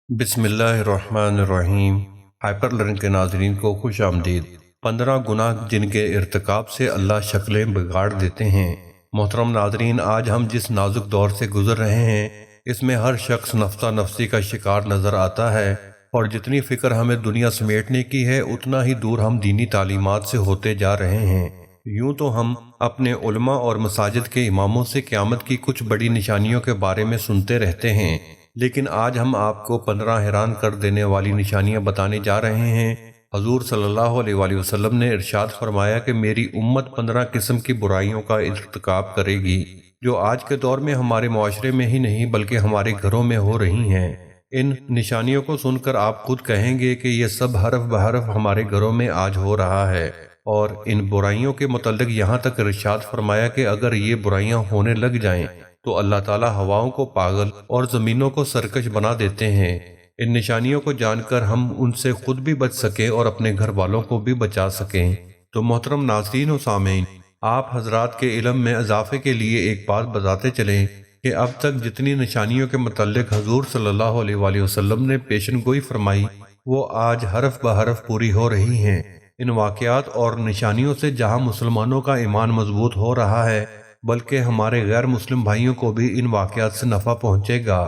بسم اللہ الرحمن الرحیم۔ ہائپر لرن کے ناظرین کو خوش آمدید۔ 15 گناہ جن کے ارتکاب سے اللہ شکلیں بگاڑ دیتے ہیں۔ محترم ناظرین، آج ہم جس نازک دور سے گزر رہے ہیں اس میں ہر شخص نفسا نفسی کا شکار نظر آتا ہے، اور جتنی فکر ہمیں دنیا سمیٹنے کی ہے اتنا ہی دور ہم دینی تعلیمات سے ہوتے جا رہے ہیں۔ یوں تو ہم اپنے علماء اور مساجد کے اماموں سے قیامت کی کچھ بڑی نشانیوں کے بارے میں سنتے رہتے ہیں، لیکن آج ہم آپ کو 15 حیران کر دینے والی نشانیاں بتانے جا رہے ہیں۔ حضور صلی اللہ علیہ وآلہ وسلم نے ارشاد فرمایا کہ میری امت 15 قسم کی برائیوں کا ارتکاب کرے گی، جو آج کے دور میں ہمارے معاشرے میں ہی نہیں بلکہ ہمارے گھروں میں ہو رہی ہیں۔ ان نشانیوں کو سن کر آپ خود کہیں گے کہ یہ سب حرف بحرف ہمارے گھروں میں آج ہو رہا ہے۔ اور ان برائیوں کے متعلق یہاں تک ارشاد فرمایا کہ اگر یہ برائیاں ہونے لگ جائیں تو اللہ تعالیٰ ہواؤں کو پاگل اور زمینوں کو سرکش بنا دیتے ہیں۔ ان نشانیوں کو جان کر ہم ان سے خود بھی بچ سکیں اور اپنے گھر والوں کو بھی بچا سکیں۔ تو محترم ناظرین و سامعین، آپ حضرات کے علم میں اضافے کے لیے ایک بات بتاتے چلیں کہ اب تک جتنی نشانیوں کے متعلق حضور صلی اللہ علیہ وآلہ وسلم نے پیشن گوئی فرمائی وہ آج حرف بحرف پوری ہو رہی ہیں۔ ان واقعات اور نشانیوں سے جہاں مسلمانوں کا ایمان مضبوط ہو رہا ہے، بلکہ ہمارے غیر مسلم بھائیوں کو بھی ان واقعات سے نفع پہنچے گا،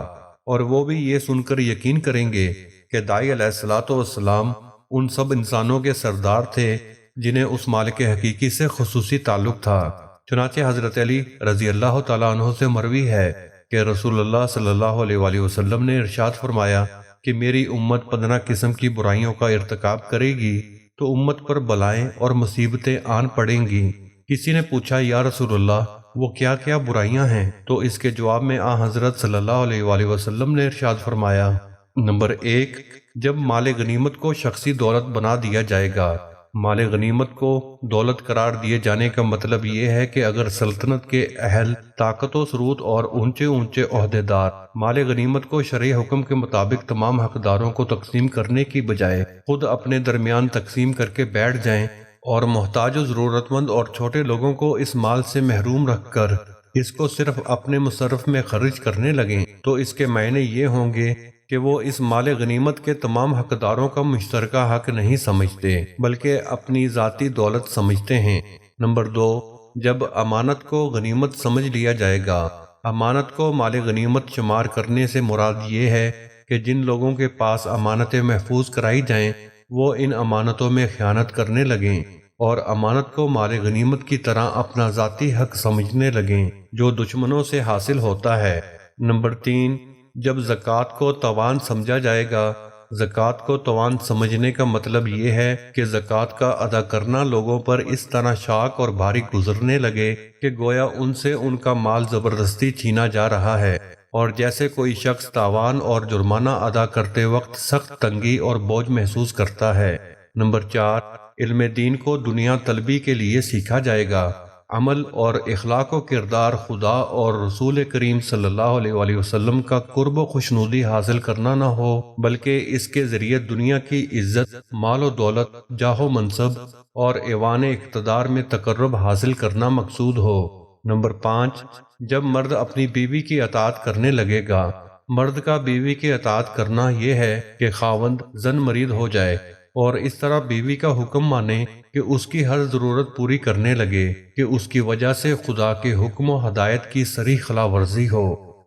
اور وہ بھی یہ سن کر یقین کریں گے کہ داعی علیہ الصلوۃ والسلام ان سب انسانوں کے سردار تھے جنہیں اس مالک حقیقی سے خصوصی تعلق تھا۔ چنانچہ حضرت علی رضی اللہ تعالیٰ عنہ سے مروی ہے کہ رسول اللہ صلی اللہ علیہ وآلہ وسلم نے ارشاد فرمایا کہ میری امت 15 قسم کی برائیوں کا ارتکاب کرے گی تو امت پر بلائیں اور مصیبتیں آن پڑیں گی۔ کسی نے پوچھا یا رسول اللہ وہ کیا کیا برائیاں ہیں؟ تو اس کے جواب میں حضرت صلی اللہ علیہ وآلہ وسلم نے ارشاد فرمایا، نمبر 1، جب مال غنیمت کو شخصی دولت بنا دیا جائے گا۔ مال غنیمت کو دولت قرار دیے جانے کا مطلب یہ ہے کہ اگر سلطنت کے اہل، طاقت و ثروت اور اونچے اونچے عہدیدار مال غنیمت کو شرعی حکم کے مطابق تمام حقداروں کو تقسیم کرنے کی بجائے خود اپنے درمیان تقسیم کر کے بیٹھ جائیں اور محتاج و ضرورت مند اور چھوٹے لوگوں کو اس مال سے محروم رکھ کر اس کو صرف اپنے مصرف میں خرچ کرنے لگیں، تو اس کے معنی یہ ہوں گے کہ وہ اس مال غنیمت کے تمام حقداروں کا مشترکہ حق نہیں سمجھتے بلکہ اپنی ذاتی دولت سمجھتے ہیں۔ نمبر 2، جب امانت کو غنیمت سمجھ لیا جائے گا۔ امانت کو مال غنیمت شمار کرنے سے مراد یہ ہے کہ جن لوگوں کے پاس امانتیں محفوظ کرائی جائیں وہ ان امانتوں میں خیانت کرنے لگیں اور امانت کو مال غنیمت کی طرح اپنا ذاتی حق سمجھنے لگیں جو دشمنوں سے حاصل ہوتا ہے۔ نمبر 3، جب زکوٰۃ کو تاوان سمجھا جائے گا۔ زکوٰۃ کو تاوان سمجھنے کا مطلب یہ ہے کہ زکوٰۃ کا ادا کرنا لوگوں پر اس طرح شاق اور بھاری گزرنے لگے کہ گویا ان سے ان کا مال زبردستی چھینا جا رہا ہے، اور جیسے کوئی شخص تاوان اور جرمانہ ادا کرتے وقت سخت تنگی اور بوجھ محسوس کرتا ہے۔ نمبر 4، علم دین کو دنیا طلبی کے لیے سیکھا جائے گا۔ عمل اور اخلاق و کردار خدا اور رسول کریم صلی اللہ علیہ وآلہ وسلم کا قرب و خوشنودی حاصل کرنا نہ ہو بلکہ اس کے ذریعے دنیا کی عزت، مال و دولت، جاہ و منصب اور ایوان اقتدار میں تقرب حاصل کرنا مقصود ہو۔ نمبر 5، جب مرد اپنی بیوی کی اطاعت کرنے لگے گا۔ مرد کا بیوی کی اطاعت کرنا یہ ہے کہ خاوند زن مرید ہو جائے اور اس طرح بیوی کا حکم مانے کہ اس کی ہر ضرورت پوری کرنے لگے کہ اس کی وجہ سے خدا کے حکم و ہدایت کی صریح خلاف ورزی ہو۔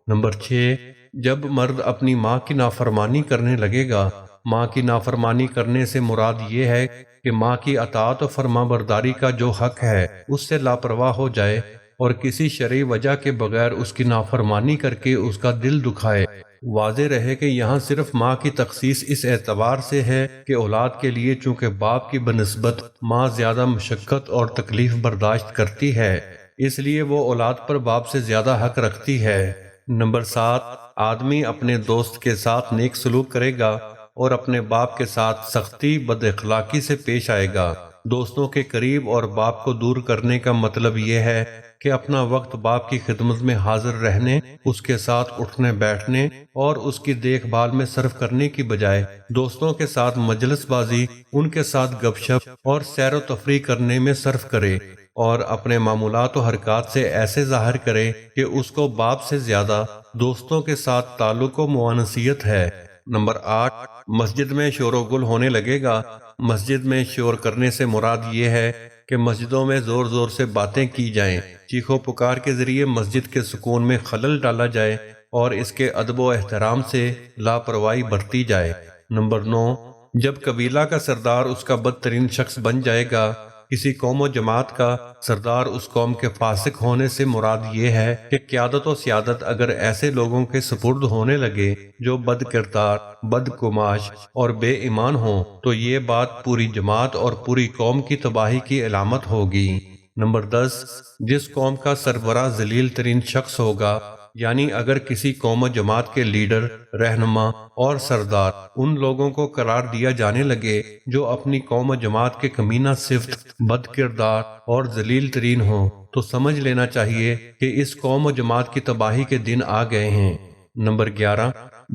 نمبر 6، جب مرد اپنی ماں کی نافرمانی کرنے لگے گا۔ ماں کی نافرمانی کرنے سے مراد یہ ہے کہ ماں کی اطاعت و فرما برداری کا جو حق ہے اس سے لاپرواہ ہو جائے اور کسی شرعی وجہ کے بغیر اس کی نافرمانی کر کے اس کا دل دکھائے۔ واضح رہے کہ یہاں صرف ماں کی تخصیص اس اعتبار سے ہے کہ اولاد کے لیے چونکہ باپ کی بنسبت ماں زیادہ مشقت اور تکلیف برداشت کرتی ہے اس لیے وہ اولاد پر باپ سے زیادہ حق رکھتی ہے۔ نمبر 7، آدمی اپنے دوست کے ساتھ نیک سلوک کرے گا اور اپنے باپ کے ساتھ سختی بد اخلاقی سے پیش آئے گا۔ دوستوں کے قریب اور باپ کو دور کرنے کا مطلب یہ ہے کہ اپنا وقت باپ کی خدمت میں حاضر رہنے، اس کے ساتھ اٹھنے بیٹھنے اور اس کی دیکھ بھال میں صرف کرنے کی بجائے دوستوں کے ساتھ مجلس بازی، ان کے ساتھ گپ شپ اور سیر و تفریح کرنے میں صرف کرے، اور اپنے معمولات و حرکات سے ایسے ظاہر کرے کہ اس کو باپ سے زیادہ دوستوں کے ساتھ تعلق و موانسیت ہے۔ نمبر 8، مسجد میں شور و گل ہونے لگے گا۔ مسجد میں شور کرنے سے مراد یہ ہے کہ مسجدوں میں زور زور سے باتیں کی جائیں، چیخو پکار کے ذریعے مسجد کے سکون میں خلل ڈالا جائے اور اس کے ادب و احترام سے لاپرواہی برتی جائے۔ نمبر 9، جب قبیلہ کا سردار اس کا بدترین شخص بن جائے گا۔ کسی قوم و جماعت کا سردار اس قوم کے فاسق ہونے سے مراد یہ ہے کہ قیادت و سیادت اگر ایسے لوگوں کے سپرد ہونے لگے جو بد کردار، بد گماش اور بے ایمان ہوں تو یہ بات پوری جماعت اور پوری قوم کی تباہی کی علامت ہوگی۔ نمبر 10، جس قوم کا سربراہ ذلیل ترین شخص ہوگا، یعنی اگر کسی قوم و جماعت کے لیڈر، رہنما اور سردار ان لوگوں کو قرار دیا جانے لگے جو اپنی قوم و جماعت کے کمینہ صفت، بد کردار اور ذلیل ترین ہوں، تو سمجھ لینا چاہیے کہ اس قوم و جماعت کی تباہی کے دن آ گئے ہیں۔ نمبر 11،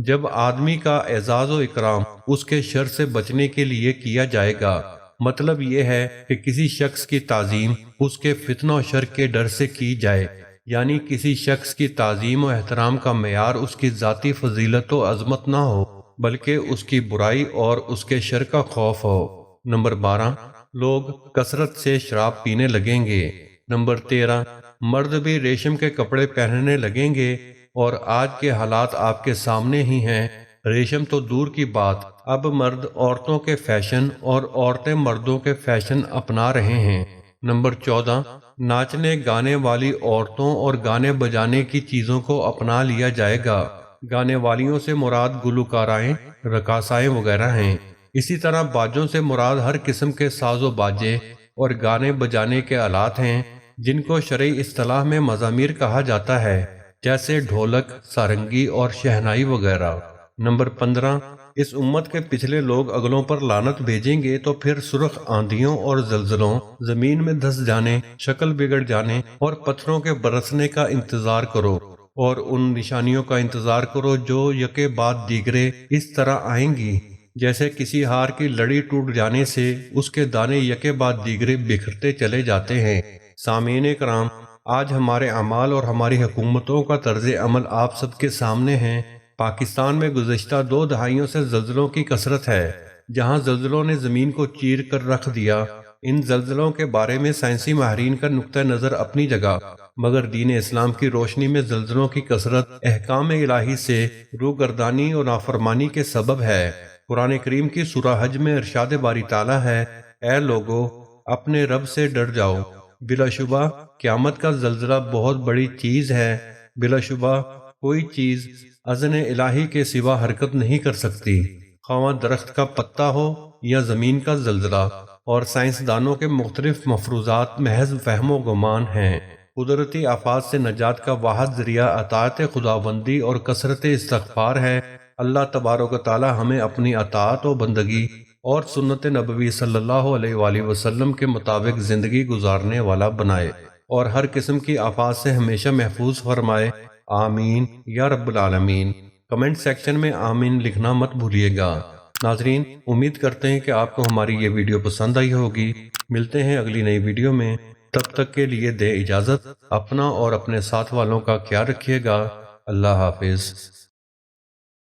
جب آدمی کا اعزاز و اکرام اس کے شر سے بچنے کے لیے کیا جائے گا، مطلب یہ ہے کہ کسی شخص کی تعظیم اس کے فتنہ و شر کے ڈر سے کی جائے، یعنی کسی شخص کی تعظیم و احترام کا معیار اس کی ذاتی فضیلت و عظمت نہ ہو بلکہ اس کی برائی اور اس کے شر کا خوف ہو۔ نمبر 12، لوگ کثرت سے شراب پینے لگیں گے۔ نمبر 13، مرد بھی ریشم کے کپڑے پہننے لگیں گے، اور آج کے حالات آپ کے سامنے ہی ہیں۔ ریشم تو دور کی بات، اب مرد عورتوں کے فیشن اور عورتیں مردوں کے فیشن اپنا رہے ہیں۔ نمبر 14، ناچنے گانے والی عورتوں اور گانے بجانے کی چیزوں کو اپنا لیا جائے گا۔ گانے والیوں سے مراد گلوکارائیں، رقاصائیں وغیرہ ہیں۔ اسی طرح باجوں سے مراد ہر قسم کے ساز و باجے اور گانے بجانے کے آلات ہیں جن کو شرعی اصطلاح میں مزامیر کہا جاتا ہے، جیسے ڈھولک، سارنگی اور شہنائی وغیرہ۔ نمبر 15، اس امت کے پچھلے لوگ اگلوں پر لعنت بھیجیں گے تو پھر سرخ آندھیوں اور زلزلوں، زمین میں دھس جانے، شکل بگڑ جانے اور پتھروں کے برسنے کا انتظار کرو، اور ان نشانیوں کا انتظار کرو جو یکے بعد دیگرے اس طرح آئیں گی جیسے کسی ہار کی لڑی ٹوٹ جانے سے اس کے دانے یکے بعد دیگرے بکھرتے چلے جاتے ہیں۔ سامعین کرام، آج ہمارے اعمال اور ہماری حکومتوں کا طرز عمل آپ سب کے سامنے ہیں۔ پاکستان میں گزشتہ 2 دہائیوں سے زلزلوں کی کثرت ہے، جہاں زلزلوں نے زمین کو چیر کر رکھ دیا۔ ان زلزلوں کے بارے میں سائنسی ماہرین کا نقطہ نظر اپنی جگہ، مگر دین اسلام کی روشنی میں زلزلوں کی کثرت احکام الہی سے روگردانی اور نافرمانی کے سبب ہے۔ قرآن کریم کی سورہ حج میں ارشاد باری تعالیٰ ہے، اے لوگو اپنے رب سے ڈر جاؤ، بلا شبہ قیامت کا زلزلہ بہت بڑی چیز ہے، بلا شبہ کوئی چیز اذن الہی کے سوا حرکت نہیں کر سکتی، خواہ درخت کا پتا ہو یا زمین کا زلزلہ، اور سائنسدانوں کے مختلف مفروضات محض فہم و گمان ہیں۔ قدرتی آفات سے نجات کا واحد ذریعہ اطاعت خداوندی اور کثرت استغفار ہے۔ اللہ تبارک و تعالی ہمیں اپنی اطاعت و بندگی اور سنت نبوی صلی اللہ علیہ وآلہ وسلم کے مطابق زندگی گزارنے والا بنائے اور ہر قسم کی آفات سے ہمیشہ محفوظ فرمائے۔ آمین یا رب العالمین۔ کمنٹ سیکشن میں آمین لکھنا مت بھولیے گا۔ ناظرین، امید کرتے ہیں کہ آپ کو ہماری یہ ویڈیو پسند آئی ہوگی۔ ملتے ہیں اگلی نئی ویڈیو میں، تب تک کے لیے دیں اجازت۔ اپنا اور اپنے ساتھ والوں کا خیال رکھیے گا۔ اللہ حافظ۔